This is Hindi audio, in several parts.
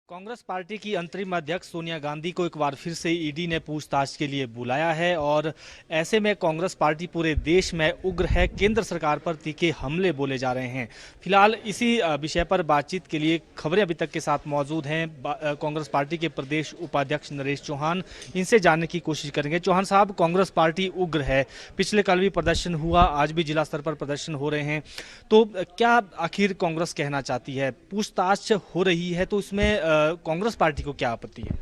कांग्रेस पार्टी की अंतरिम अध्यक्ष सोनिया गांधी को एक बार फिर से ईडी ने पूछताछ के लिए बुलाया है और ऐसे में कांग्रेस पार्टी पूरे देश में उग्र है। केंद्र सरकार पर तीखे हमले बोले जा रहे हैं। फिलहाल इसी विषय पर बातचीत के लिए खबरें अभी तक के साथ मौजूद हैं कांग्रेस पार्टी के प्रदेश उपाध्यक्ष नरेश चौहान। इनसे जानने की कोशिश करेंगे। चौहान साहब, कांग्रेस पार्टी उग्र है, पिछले कल भी प्रदर्शन हुआ, आज भी जिला स्तर पर प्रदर्शन हो रहे हैं, तो क्या आखिर कांग्रेस कहना चाहती है? पूछताछ हो रही है तो इसमें कांग्रेस पार्टी को क्या आपत्ति है?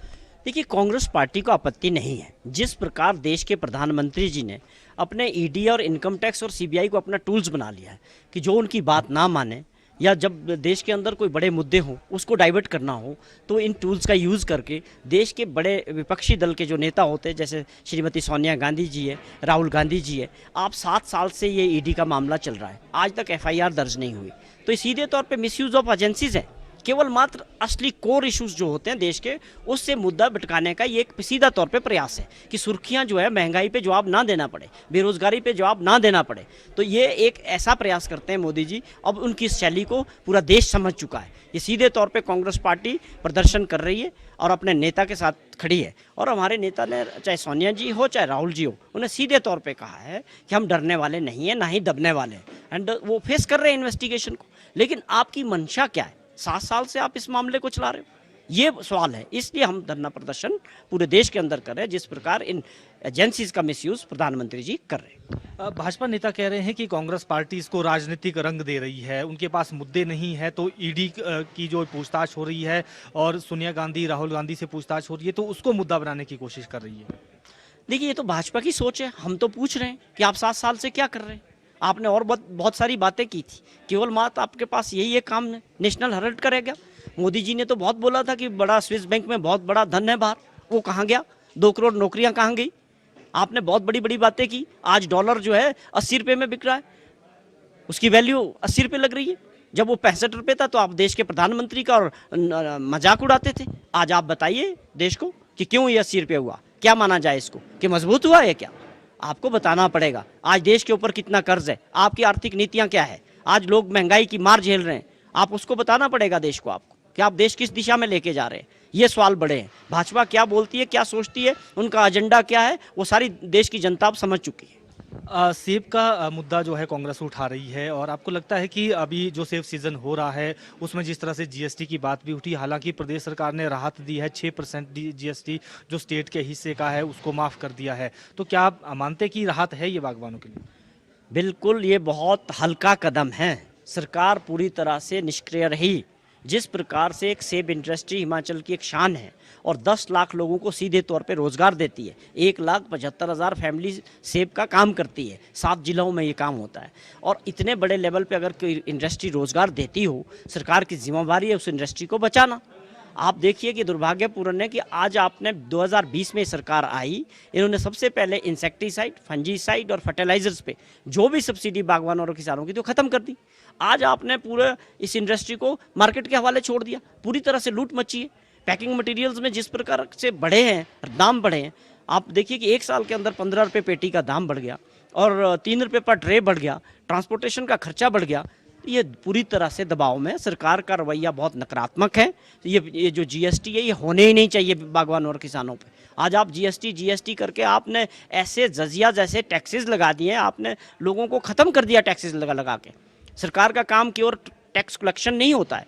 देखिए, कांग्रेस पार्टी को आपत्ति नहीं है। जिस प्रकार देश के प्रधानमंत्री जी ने अपने ईडी और इनकम टैक्स और सीबीआई को अपना टूल्स बना लिया है कि जो उनकी बात ना माने या जब देश के अंदर कोई बड़े मुद्दे हों उसको डाइवर्ट करना हो तो इन टूल्स का यूज़ करके देश के बड़े विपक्षी दल के जो नेता होते हैं, जैसे श्रीमती सोनिया गांधी जी है, राहुल गांधी जी है, आप 7 साल से ये ईडी का मामला चल रहा है, आज तक एफआईआर दर्ज नहीं हुई। तो ये सीधे तौर पे मिसयूज ऑफ एजेंसीज है। केवल मात्र असली कोर इश्यूज जो होते हैं देश के, उससे मुद्दा भटकाने का ये एक सीधा तौर पे प्रयास है कि सुर्खियां जो है महंगाई पे जवाब ना देना पड़े, बेरोजगारी पे जवाब ना देना पड़े। तो ये एक ऐसा प्रयास करते हैं मोदी जी। अब उनकी इस शैली को पूरा देश समझ चुका है। ये सीधे तौर पे कांग्रेस पार्टी प्रदर्शन कर रही है और अपने नेता के साथ खड़ी है। और हमारे नेता ने, चाहे सोनिया जी हो चाहे राहुल जी हो, उन्हें सीधे तौर पे कहा है कि हम डरने वाले नहीं हैं, ना ही दबने वाले हैं। एंड वो फेस कर रहे हैं इन्वेस्टिगेशन को। लेकिन आपकी मंशा क्या है? 7 साल से आप इस मामले को चला रहे हो, ये सवाल है। इसलिए हम धरना प्रदर्शन पूरे देश के अंदर कर रहे हैं, जिस प्रकार इन एजेंसीज का मिसयूज प्रधानमंत्री जी कर रहे हैं। भाजपा नेता कह रहे हैं कि कांग्रेस पार्टी इसको राजनीतिक रंग दे रही है, उनके पास मुद्दे नहीं है तो ईडी की जो पूछताछ हो रही है और सोनिया गांधी राहुल गांधी से पूछताछ हो रही है तो उसको मुद्दा बनाने की कोशिश कर रही है। देखिए, ये तो भाजपा की सोच है। हम तो पूछ रहे हैं कि आप 7 साल से क्या कर रहे हैं? आपने और बहुत सारी बातें की थी, केवल मात्र आपके पास यही एक काम है, नेशनल हेराल्ड करेगा। मोदी जी ने तो बहुत बोला था कि बड़ा स्विस बैंक में बहुत बड़ा धन है बाहर, वो कहाँ गया? 2 करोड़ नौकरियां कहाँ गई? आपने बहुत बड़ी बड़ी बातें की। आज डॉलर जो है 80 रुपये में बिक रहा है, उसकी वैल्यू 80 रुपये लग रही है। जब वो 65 रुपये था तो आप देश के प्रधानमंत्री का और मजाक उड़ाते थे। आज आप बताइए देश को कि क्यों ये 80 रुपये हुआ, क्या माना जाए इसको, कि मजबूत हुआ है क्या? आपको बताना पड़ेगा। आज देश के ऊपर कितना कर्ज है, आपकी आर्थिक नीतियां क्या है, आज लोग महंगाई की मार झेल रहे हैं, आप उसको बताना पड़ेगा देश को आपको कि आप देश किस दिशा में लेके जा रहे हैं। ये सवाल बड़े हैं। भाजपा क्या बोलती है, क्या सोचती है, उनका एजेंडा क्या है, वो सारी देश की जनता अब समझ चुकी है। सेब का मुद्दा जो है कांग्रेस उठा रही है और आपको लगता है कि अभी जो सेब सीजन हो रहा है उसमें जिस तरह से जीएसटी की बात भी उठी, हालांकि प्रदेश सरकार ने राहत दी है, 6% जीएसटी जो स्टेट के हिस्से का है उसको माफ़ कर दिया है, तो क्या आप मानते कि राहत है ये बागवानों के लिए? बिल्कुल, ये बहुत हल्का कदम है। सरकार पूरी तरह से निष्क्रिय रही। जिस प्रकार से एक सेब इंडस्ट्री हिमाचल की एक शान है और 10 लाख लोगों को सीधे तौर पे रोजगार देती है, 1,75,000 फैमिली सेब का काम करती है, 7 जिलों में ये काम होता है। और इतने बड़े लेवल पे अगर कोई इंडस्ट्री रोजगार देती हो, सरकार की जिम्मेदारी है उस इंडस्ट्री को बचाना। आप देखिए कि दुर्भाग्यपूर्ण है कि आज आपने 2020 में सरकार आई, इन्होंने सबसे पहले इंसेक्टिसाइड, फंजीसाइड और फर्टिलाइजर्स पे जो भी सब्सिडी बागवानों और किसानों की थी वो खत्म कर दी। आज आपने पूरे इस इंडस्ट्री को मार्केट के हवाले छोड़ दिया, पूरी तरह से लूट मची है। पैकिंग मटेरियल्स में जिस प्रकार से बढ़े हैं, दाम बढ़े हैं, आप देखिए कि 1 साल के अंदर 15 रुपये पेटी का दाम बढ़ गया और 3 रुपये पर ट्रे बढ़ गया, ट्रांसपोर्टेशन का खर्चा बढ़ गया। ये पूरी तरह से दबाव में सरकार का रवैया बहुत नकारात्मक है। ये जो जीएसटी है ये होने ही नहीं चाहिए बागवानों और किसानों पे। आज आप जीएसटी करके आपने ऐसे जजिया जैसे टैक्सेस लगा दिए, आपने लोगों को ख़त्म कर दिया टैक्सेस लगा के। सरकार का काम केवल टैक्स कलेक्शन नहीं होता है,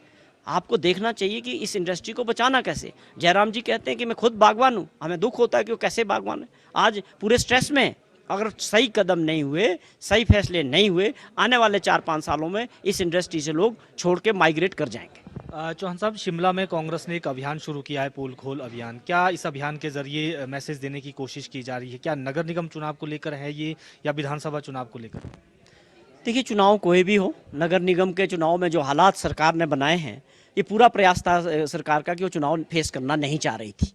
आपको देखना चाहिए कि इस इंडस्ट्री को बचाना कैसे। जयराम जी कहते हैं कि मैं खुद बागवान हूँ, हमें दुख होता है कि वो कैसे बागवान है, आज पूरे स्ट्रेस में। अगर सही कदम नहीं हुए, सही फैसले नहीं हुए, आने वाले 4-5 सालों में इस इंडस्ट्री से लोग छोड़ के माइग्रेट कर जाएंगे। चौहान साहब, शिमला में कांग्रेस ने एक अभियान शुरू किया है, पोल खोल अभियान। क्या इस अभियान के जरिए मैसेज देने की कोशिश की जा रही है? क्या नगर निगम चुनाव को लेकर है ये या विधानसभा चुनाव को लेकर? देखिए, चुनाव कोई भी हो, नगर निगम के चुनाव में जो हालात सरकार ने बनाए हैं, ये पूरा प्रयास था सरकार का कि वो चुनाव फेस करना नहीं चाह रही थी।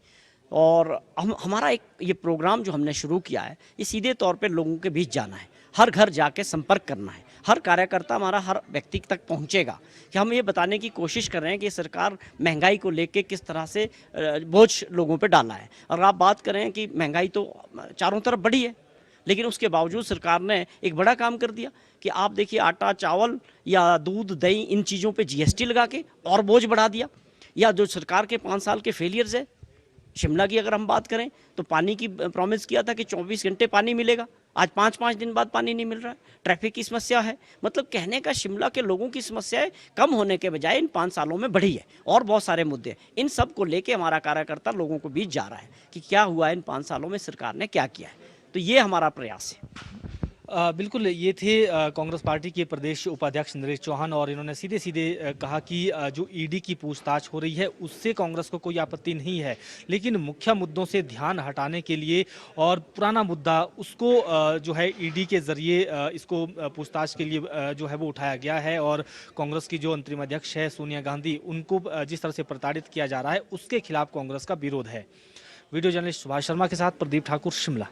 और हमारा एक ये प्रोग्राम जो हमने शुरू किया है, ये सीधे तौर पे लोगों के बीच जाना है, हर घर जाके संपर्क करना है, हर कार्यकर्ता हमारा हर व्यक्ति तक पहुंचेगा कि हम ये बताने की कोशिश कर रहे हैं कि सरकार महंगाई को लेके किस तरह से बोझ लोगों पे डाला है। और आप बात करें कि महंगाई तो चारों तरफ बढ़ी है, लेकिन उसके बावजूद सरकार ने एक बड़ा काम कर दिया कि आप देखिए आटा, चावल या दूध, दही, इन चीज़ों पे जीएसटी लगा के और बोझ बढ़ा दिया। या जो सरकार के 5 साल के फेलियर्स है। शिमला की अगर हम बात करें तो पानी की प्रॉमिस किया था कि 24 घंटे पानी मिलेगा, आज 5-5 दिन बाद पानी नहीं मिल रहा है। ट्रैफिक की समस्या है, मतलब कहने का शिमला के लोगों की समस्याएं कम होने के बजाय इन 5 सालों में बढ़ी है। और बहुत सारे मुद्दे हैं, इन सब को लेके हमारा कार्यकर्ता लोगों को बीच जा रहा है कि क्या हुआ इन 5 सालों में, सरकार ने क्या किया है। तो ये हमारा प्रयास है। बिल्कुल, ये थे कांग्रेस पार्टी के प्रदेश उपाध्यक्ष नरेश चौहान, और इन्होंने सीधे सीधे कहा कि जो ईडी की पूछताछ हो रही है उससे कांग्रेस को कोई आपत्ति नहीं है, लेकिन मुख्य मुद्दों से ध्यान हटाने के लिए और पुराना मुद्दा उसको जो है ईडी के जरिए इसको पूछताछ के लिए जो है वो उठाया गया है, और कांग्रेस की जो अंतरिम अध्यक्ष है सोनिया गांधी, उनको जिस तरह से प्रताड़ित किया जा रहा है उसके खिलाफ कांग्रेस का विरोध है। वीडियो जर्नलिस्ट सुभाष शर्मा के साथ प्रदीप ठाकुर, शिमला।